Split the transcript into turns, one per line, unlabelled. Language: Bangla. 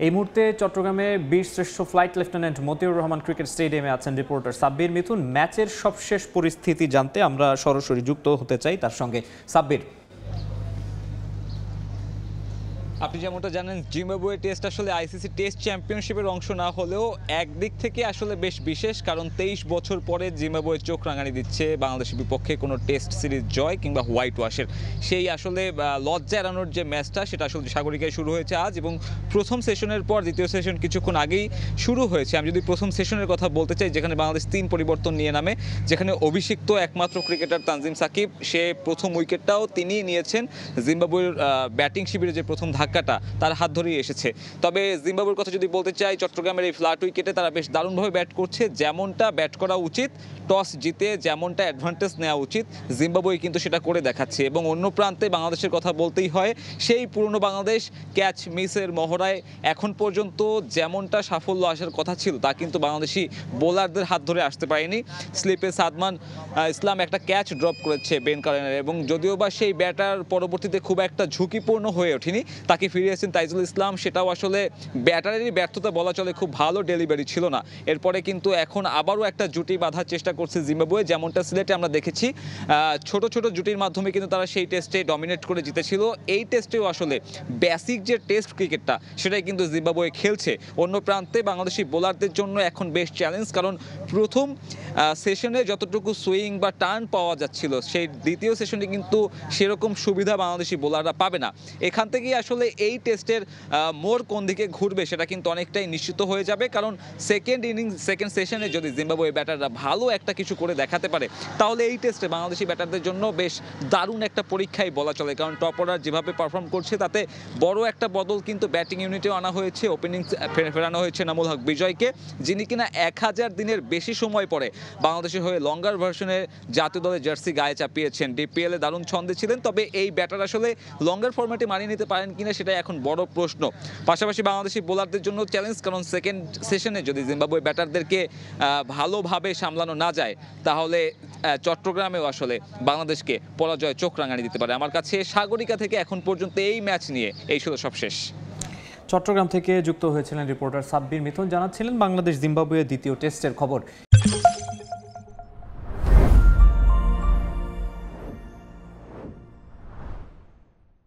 এই মুহূর্তে চট্টগ্রামে বীর শ্রেষ্ঠ flight lieutenant Motiur Rahman cricket স্টেডিয়ামে আছেন রিপোর্টার সাব্বির মিথুন। ম্যাচের সবশেষ পরিস্থিতি জানতে আমরা সরাসরি যুক্ত হতে চাই তার সঙ্গে। সাব্বির,
আপনি যেমনটা জানেন, জিম্বাবুয়ে টেস্ট আসলে আইসিসি টেস্ট চ্যাম্পিয়নশিপের অংশ না হলেও একদিক থেকে আসলে বেশ বিশেষ, কারণ 23 বছর পরে জিম্বাবুয়ে চোখ রাঙানি দিচ্ছে বাংলাদেশের বিপক্ষে কোনো টেস্ট সিরিজ জয় কিংবা হোয়াইট ওয়াশের। সেই আসলে লজ্জা এড়ানোর যে ম্যাচটা, সেটা আসলে সাগরিকায় শুরু হয়েছে আজ, এবং প্রথম সেশনের পর দ্বিতীয় সেশন কিছুক্ষণ আগেই শুরু হয়েছে। আমি যদি প্রথম সেশনের কথা বলতে চাই, যেখানে বাংলাদেশ 3 পরিবর্তন নিয়ে নামে, যেখানে অভিষিক্ত একমাত্র ক্রিকেটার তানজিম সাকিব, সে প্রথম উইকেটটাও তিনিই নিয়েছেন। জিম্বাবুয়ের ব্যাটিং শিবিরে যে প্রথম ধাক্কাটা তার হাত ধরেই এসেছে। তবে জিম্বাবুয়ের কথা যদি বলতে চাই, চট্টগ্রামের এই ফ্ল্যাট উইকেটে তারা বেশ দারুণভাবে ব্যাট করছে, যেমনটা ব্যাট করা উচিত, টস জিতে যেমনটা অ্যাডভান্টেজ নেওয়া উচিত, জিম্বাবুয়ে কিন্তু সেটা করে দেখাচ্ছে। এবং অন্য প্রান্তে বাংলাদেশের কথা বলতেই হয়, সেই পুরনো বাংলাদেশ ক্যাচ মিসের মহড়ায় এখন পর্যন্ত যেমনটা সাফল্য আসার কথা ছিল, তা কিন্তু বাংলাদেশি বোলারদের হাত ধরে আসতে পারেনি। স্লিপে সাদমান ইসলাম একটা ক্যাচ ড্রপ করেছে বেন কারেনের, এবং যদিও বা সেই ব্যাটার পরবর্তীতে খুব একটা ঝুঁকিপূর্ণ হয়ে ওঠেনি, তাকে ফিরিয়েছেন তাইজুল ইসলাম। সেটাও আসলে ব্যাটারেরই ব্যর্থতা বলা চলে, খুব ভালো ডেলিভারি ছিল না। এরপরে কিন্তু এখন আবারও একটা জুটি বাঁধার চেষ্টা করছে জিম্বাবুয়ে, যেমনটা সিলেটে আমরা দেখেছি। ছোট ছোট জুটির মাধ্যমে কিন্তু তারা সেই টেস্টে ডমিনেট করে জিতেছিল। এই টেস্টেও আসলে বেসিক যে টেস্ট ক্রিকেটটা, সেটাই কিন্তু জিম্বাবুয়ে খেলছে। অন্য প্রান্তে বাংলাদেশি বোলারদের জন্য এখন বেশ চ্যালেঞ্জ, কারণ প্রথম সেশনে যতটুকু সুইং বা টার্ন পাওয়া যাচ্ছিল, সেই দ্বিতীয় সেশনে কিন্তু সেরকম সুবিধা বাংলাদেশি বোলাররা পাবে না। এখান থেকেই আসলে এই টেস্টের মোড় কোন দিকে ঘুরবে সেটা কিন্তু অনেকটাই নিশ্চিত হয়ে যাবে, কারণ সেকেন্ড সেশনে যদি জিম্বাবুয়ে ব্যাটাররা ভালো একটা কিছু করে দেখাতে পারে, তাহলে এই টেস্টে বাংলাদেশি ব্যাটারদের জন্য বেশ দারুণ একটা পরীক্ষাই বলা চলে। কারণ টপ অর্ডার যেভাবে পারফর্ম করছে, তাতে বড় একটা বদল কিন্তু ব্যাটিং ইউনিটেও আনা হয়েছে। ওপেনিং ফেরানো হয়েছে নামুল হক বিজয়কে, যিনি কিনা 1000 দিনের বেশি সময় পরে বাংলাদেশের হয়ে লঙ্গার ভার্সনের জাতীয় দলের জার্সি গায়ে চাপিয়েছেন। ডিপিএল এ দারুণ ছন্দে ছিলেন, তবে এই ব্যাটার আসলে লঙ্গার ফরম্যাটে মানিয়ে নিতে পারেন কিনা সেটা এখন বড় প্রশ্ন। পাশাপাশি বাংলাদেশি বোলারদের জন্য চ্যালেঞ্জ, কারণ সেকেন্ড সেশনে যদি জিম্বাবুয়ে ব্যাটারদেরকে ভালোভাবে সামলানো না যায়, তাহলে চট্টগ্রামেও আসলে বাংলাদেশকে পরাজয় চোখ রাঙানি দিতে পারে। আমার কাছে সাগরিকা থেকে এখন পর্যন্ত এই ম্যাচ নিয়ে এই ছিল সবশেষ।
চট্টগ্রাম থেকে যুক্ত হয়েছিলেন রিপোর্টার সাব্বির মিথুন, জানাচ্ছিলেন বাংলাদেশ জিম্বাবুয়ে দ্বিতীয় টেস্টের খবর।